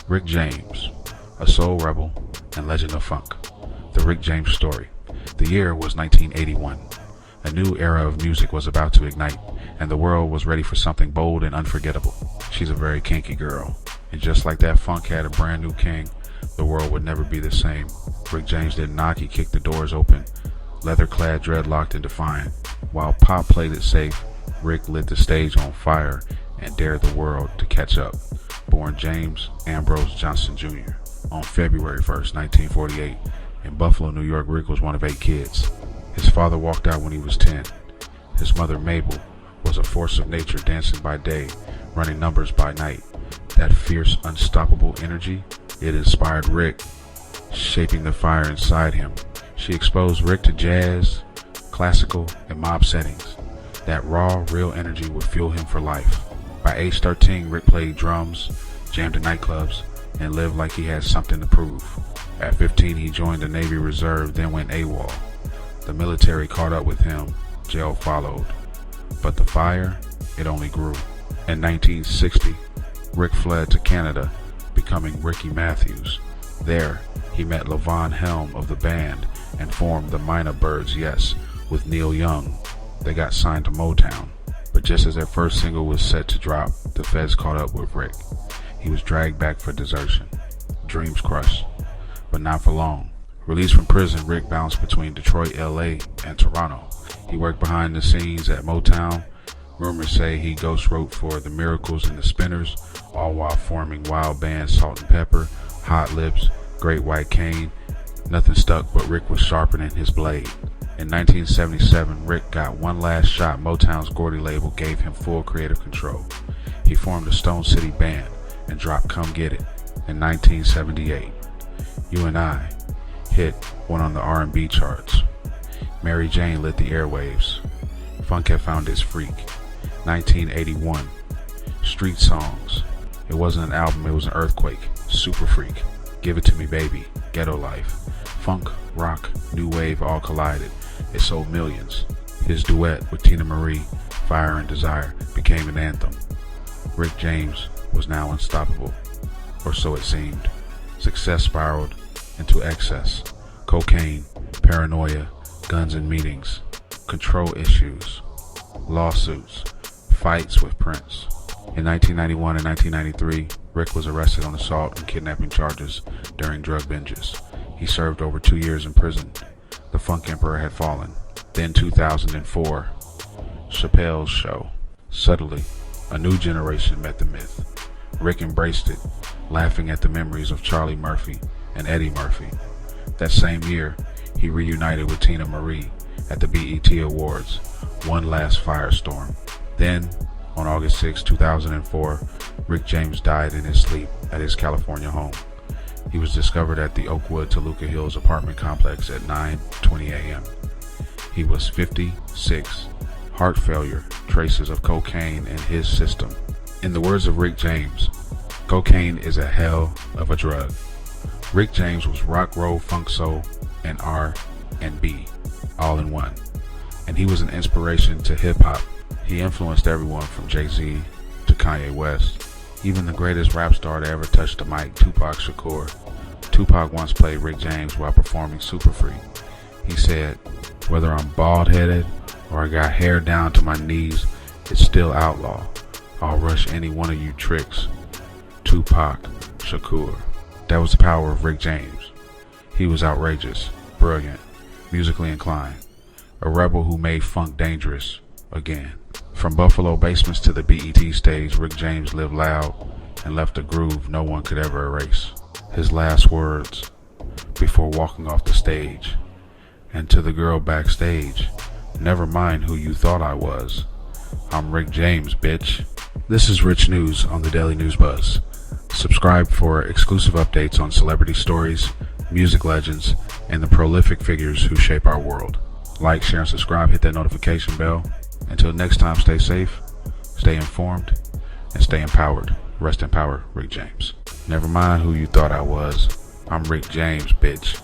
Rick James, a soul rebel and legend of funk. The Rick James story. The year was 1981. A new era of music was about to ignite, and the world was ready for something bold and unforgettable. She's a very kinky girl, and just like that funk had a brand new king, the world would never be the same. Rick James didn't knock, he kicked the doors open, leather-clad, dreadlocked, and defiant. While pop played it safe, Rick lit the stage on fire and dared the world to catch up. Born James Ambrose Johnson Jr. on February 1st, 1948, in Buffalo, New York, Rick was one of 8 kids. His father walked out when he was 10. His mother, Mabel, was a force of nature, dancing by day, running numbers by night. That fierce, unstoppable energy, it inspired Rick, shaping the fire inside him. She exposed Rick to jazz, classical, and mob settings. That raw, real energy would fuel him for life. By age 13, Rick played drums, jammed in nightclubs, and lived like he had something to prove. At 15, he joined the Navy Reserve, then went AWOL. The military caught up with him, jail followed. But the fire, it only grew. In 1960, Rick fled to Canada, becoming Ricky Matthews. There, he met Levon Helm of the band and formed the Mynah Birds, yes, with Neil Young. They got signed to Motown. But just as their first single was set to drop, the feds caught up with Rick. He was dragged back for desertion. Dreams crushed, but not for long. Released from prison, Rick bounced between Detroit, LA, and Toronto. He worked behind the scenes at Motown. Rumors say he ghost wrote for The Miracles and the Spinners, all while forming wild bands Salt and Pepper, Hot Lips, Great White Cane. Nothing stuck, but Rick was sharpening his blade. In 1977, Rick got one last shot. Motown's Gordy label gave him full creative control. He formed a Stone City band and dropped Come Get It. In 1978, You and I hit one on the R&B charts. Mary Jane lit the airwaves. Funk had found its freak. 1981, Street Songs. It wasn't an album, it was an earthquake. Super Freak, Give It To Me Baby, Ghetto Life. Funk, rock, new wave all collided. It sold millions. His duet with Teena Marie, Fire and Desire, became an anthem. Rick James was now unstoppable, or so it seemed. Success spiraled into excess. Cocaine, paranoia, guns in meetings, control issues, lawsuits, fights with Prince. In 1991 and 1993, Rick was arrested on assault and kidnapping charges during drug binges. He served over 2 years in prison. The Funk Emperor had fallen. Then 2004, Chappelle's Show. Subtly, a new generation met the myth. Rick embraced it, laughing at the memories of Charlie Murphy and Eddie Murphy. That same year, he reunited with Teena Marie at the BET Awards, one last firestorm. Then, on August 6, 2004, Rick James died in his sleep at his California home. He was discovered at the Oakwood Toluca Hills apartment complex at 9:20 a.m. He was 56, heart failure, traces of cocaine in his system. In the words of Rick James, cocaine is a hell of a drug. Rick James was rock, roll, funk, soul, and R&B all in one. And he was an inspiration to hip-hop. He influenced everyone from Jay-Z to Kanye West, even the greatest rap star to ever touch the mic, Tupac Shakur. Tupac once played Rick James while performing Super Freak. He said, "Whether I'm bald-headed or I got hair down to my knees, it's still outlaw. I'll rush any one of you tricks." Tupac Shakur. That was the power of Rick James. He was outrageous, brilliant, musically inclined, a rebel who made funk dangerous again. From Buffalo basements to the BET stage, Rick James lived loud and left a groove no one could ever erase. His last words before walking off the stage, and to the girl backstage, "Never mind who you thought I was. I'm Rick James, bitch." This is Rich News on the Daily News Buzz. Subscribe for exclusive updates on celebrity stories, music legends, and the prolific figures who shape our world. Like, share, and subscribe. Hit that notification bell. Until next time, stay safe, stay informed, and stay empowered. Rest in power, Rick James. Never mind who you thought I was. I'm Rick James, bitch.